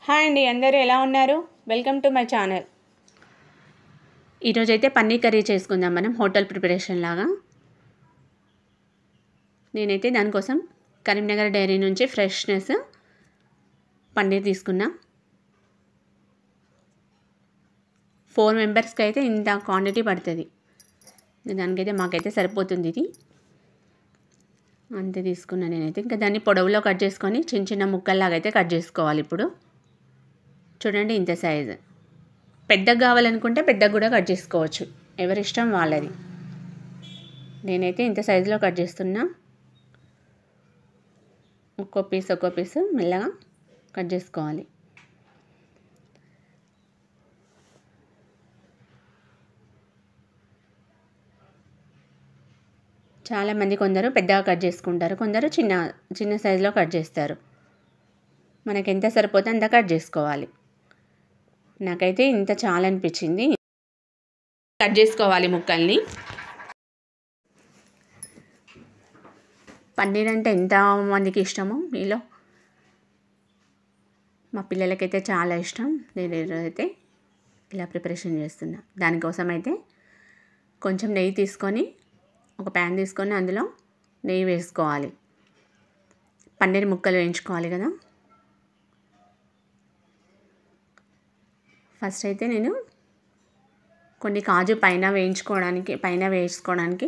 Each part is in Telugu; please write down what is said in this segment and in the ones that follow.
హాయ్ అండి, అందరూ ఎలా ఉన్నారు? Welcome to my channel. ఈరోజైతే పన్నీర్ కర్రీ చేసుకుందాం మనం హోటల్ ప్రిపరేషన్ లాగా. నేనైతే దానికోసం కరీంనగర్ డైరీ నుంచి ఫ్రెష్నెస్ పన్నీర్ తీసుకున్నా. 4 మెంబర్స్కి అయితే ఇంత క్వాంటిటీ పడుతుంది. దానికైతే మాకైతే సరిపోతుంది. ఇది అంతే తీసుకున్నా నేనైతే. ఇంకా దాన్ని పొడవులో కట్ చేసుకొని చిన్న చిన్న ముక్కల్లాగా అయితే కట్ చేసుకోవాలి. ఇప్పుడు చూడండి, ఇంత సైజు. పెద్దగా కావాలనుకుంటే పెద్దగా కూడా కట్ చేసుకోవచ్చు, ఎవరిష్టం వాళ్ళది. నేనైతే ఇంత సైజులో కట్ చేస్తున్నా. ఒక్కో పీస్ మెల్లగా కట్ చేసుకోవాలి. చాలామంది కొందరు పెద్దగా కట్ చేసుకుంటారు, కొందరు చిన్న సైజులో కట్ చేస్తారు. మనకి ఎంత సరిపోతే అంత కట్ చేసుకోవాలి. నాకైతే ఇంత చాలా అనిపించింది. కట్ చేసుకోవాలి ముక్కల్ని. పన్నీర్ అంటే ఎంత మందికి ఇష్టమో మీలో. మా పిల్లలకైతే చాలా ఇష్టం. నేను ఈరోజైతే ఇలా ప్రిపరేషన్ చేస్తున్నా. దానికోసం అయితే కొంచెం నెయ్యి తీసుకొని, ఒక ప్యాన్ తీసుకొని అందులో నెయ్యి వేసుకోవాలి. పన్నీర్ ముక్కలు వేయించుకోవాలి కదా. ఫస్ట్ అయితే నేను కొన్ని కాజు పైన వేసుకోవడానికి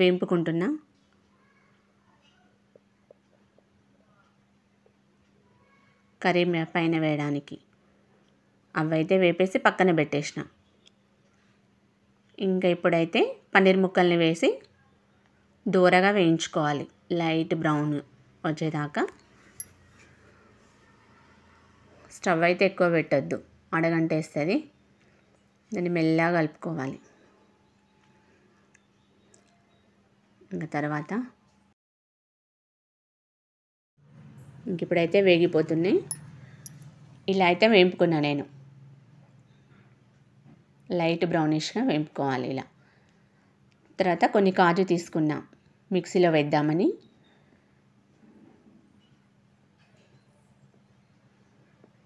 వేంపుకుంటున్నా. కర్రీ పైన వేయడానికి అవైతే వేపేసి పక్కన పెట్టేసిన. ఇంకా ఇప్పుడైతే పన్నీర్ ముక్కల్ని వేసి దూరగా వేయించుకోవాలి, లైట్ బ్రౌన్ వచ్చేదాకా. స్టవ్ అయితే ఎక్కువ పెట్టద్దు, అడగంట వేస్తుంది. దాన్ని మెల్లగా కలుపుకోవాలి. ఇంకా తర్వాత ఇప్పుడైతే వేగిపోతున్నాయి. ఇలా అయితే వేంపుకున్నా నేను. లైట్ బ్రౌనిష్గా వేంపుకోవాలి ఇలా. తర్వాత కొన్ని కాజు తీసుకున్నా మిక్సీలో వేద్దామని.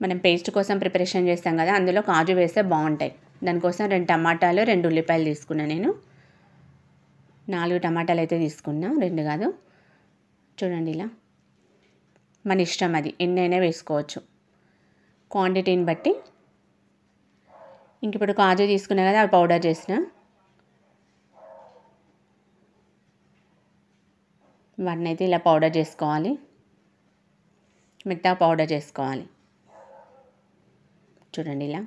మనం పేస్ట్ కోసం ప్రిపరేషన్ చేస్తాం కదా, అందులో కాజు వేస్తే బాగుంటాయి. దానికోసం 2 టమాటాలు 2 ఉల్లిపాయలు తీసుకున్నా నేను. 4 టమాటాలు అయితే తీసుకున్నా, 2 కాదు. చూడండి ఇలా. మన ఇష్టం, అది ఎన్నైనా వేసుకోవచ్చు క్వాంటిటీని బట్టి. ఇంక ఇప్పుడు కాజు తీసుకున్నా కదా, అవి పౌడర్ చేసిన. వాటిని అయితే ఇలా పౌడర్ చేసుకోవాలి, మెత్తగా పౌడర్ చేసుకోవాలి. చూడండి ఇలా.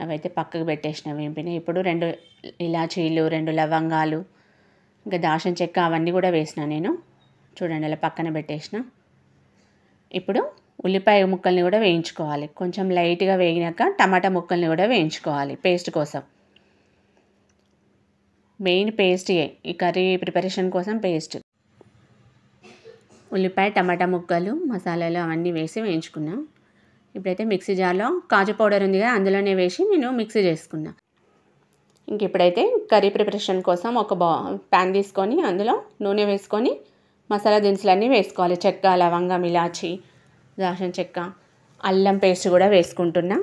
అవైతే పక్కకు పెట్టేసిన వేంపిన. ఇప్పుడు 2 ఇలాచీలు, 2 లవంగాలు, ఇంకా దాల్చిన చెక్క అవన్నీ కూడా వేసిన నేను. చూడండి అలా పక్కన పెట్టేసిన. ఇప్పుడు ఉల్లిపాయ ముక్కల్ని కూడా వేయించుకోవాలి. కొంచెం లైట్గా వేగినాక టమాటా ముక్కల్ని కూడా వేయించుకోవాలి పేస్ట్ కోసం. మెయిన్ పేస్ట్ ఈ కర్రీ ప్రిపరేషన్ కోసం పేస్ట్. ఉల్లిపాయ, టమాటా ముక్కలు, మసాలాలు అవన్నీ వేసి వేయించుకున్నా. ఇప్పుడైతే మిక్సీ జార్లో కాజు పౌడర్ ఉంది కదా, అందులోనే వేసి నేను మిక్సీ చేసుకున్నా. ఇంక ఇప్పుడైతే కర్రీ ప్రిపరేషన్ కోసం ఒక ప్యాన్ తీసుకొని అందులో నూనె వేసుకొని మసాలా దినుసులన్నీ వేసుకోవాలి. చెక్క, లవంగం, ఇలాచి, దాల్చిన చెక్క, అల్లం పేస్ట్ కూడా వేసుకుంటున్నా.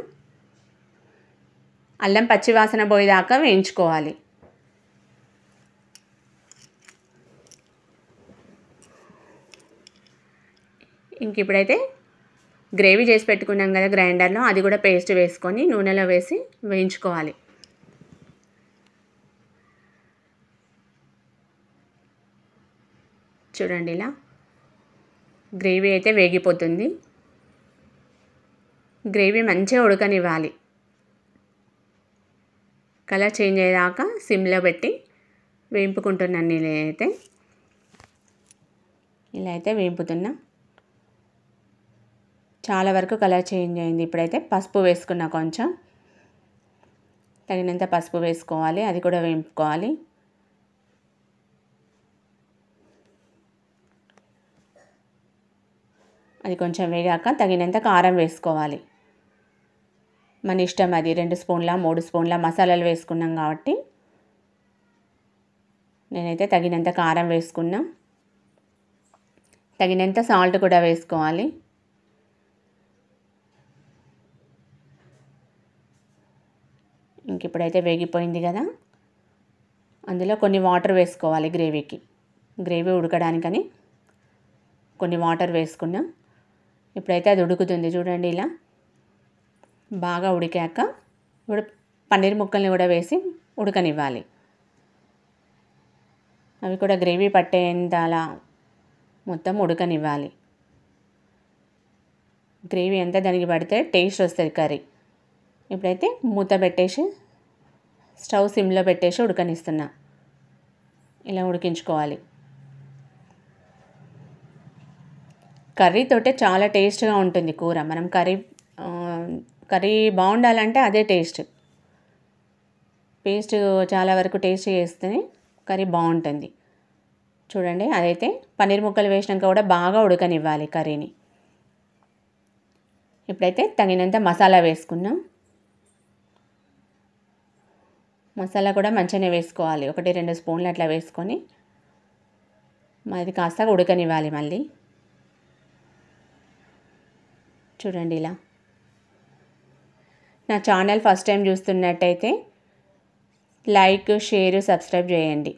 అల్లం పచ్చివాసన పోయేదాకా వేయించుకోవాలి. ఇంక ఇప్పుడైతే గ్రేవీ చేసి పెట్టుకున్నాం కదా గ్రైండర్లో, అది కూడా పేస్ట్ వేసుకొని నూనెలో వేసి వేయించుకోవాలి. చూడండి ఇలా. గ్రేవీ అయితే వేగిపోతుంది. గ్రేవీ మంచిగా ఉడకనివ్వాలి. కలర్ చేంజ్ అయ్యేదాకా సిమ్లో పెట్టి వేంపుకుంటున్నాను నేనైతే. ఇలా అయితే వేంపుతున్నా. చాలా వరకు కలర్ చేంజ్ అయింది. ఇప్పుడైతే పసుపు వేసుకున్నా, కొంచెం తగినంత పసుపు వేసుకోవాలి, అది కూడా వేంపుకోవాలి. అది కొంచెం వేగాక తగినంత కారం వేసుకోవాలి. మన ఇష్టం, అది 2 స్పూన్ల 3 స్పూన్ల మసాలాలు వేసుకున్నాం కాబట్టి నేనైతే తగినంత కారం వేసుకున్నా. తగినంత సాల్ట్ కూడా వేసుకోవాలి. ఇంక ఇప్పుడైతే వేగిపోయింది కదా, అందులో కొన్ని వాటర్ వేసుకోవాలి గ్రేవీ ఉడకడానికని కొన్ని వాటర్ వేసుకున్నా. ఇప్పుడైతే అది ఉడుకుతుంది చూడండి. ఇలా బాగా ఉడికాక ఇప్పుడు పన్నీర్ ముక్కల్ని కూడా వేసి ఉడకనివ్వాలి. అవి కూడా గ్రేవీ పట్టేంత అలా మొత్తం ఉడకనివ్వాలి. గ్రేవీ అంతా దానికి పడితే టేస్ట్ వస్తుంది కర్రీ. ఇప్పుడైతే మూత పెట్టేసి స్టవ్ సిమ్లో పెట్టేసి ఉడకనిస్తున్నా. ఇలా ఉడికించుకోవాలి. కర్రీతోటే చాలా టేస్ట్గా ఉంటుంది కూర. మనం కర్రీ బాగుండాలంటే అదే టేస్ట్ చాలా వరకు టేస్ట్ చేస్తేనే కర్రీ బాగుంటుంది. చూడండి, అదైతే పన్నీర్ ముక్కలు వేసినాక కూడా బాగా ఉడకనివ్వాలి కర్రీని. ఇప్పుడైతే తగినంత మసాలా వేసుకున్నాం. మసాలా కూడా మంచిగానే వేసుకోవాలి. 1-2 స్పూన్లు అట్లా వేసుకొని అది కాస్త ఉడకనివ్వాలి మళ్ళీ. చూడండి ఇలా. నా ఛానల్ ఫస్ట్ టైం చూస్తున్నట్టయితే లైక్, షేర్, సబ్స్క్రైబ్ చేయండి.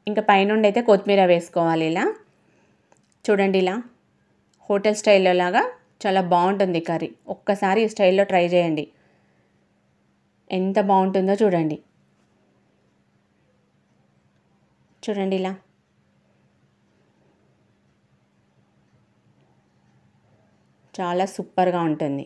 ఇంకా పైనుండి అయితే కొత్తిమీర వేసుకోవాలి. ఇలా చూడండి, ఇలా హోటల్ స్టైల్లో లాగా చాలా బాగుంటుంది కర్రీ. ఒక్కసారి ఈ స్టైల్లో ట్రై చేయండి, ఎంత బాగుంటుందో చూడండి. చూడండి ఇలా. చాలా సూపర్గా ఉంటుంది.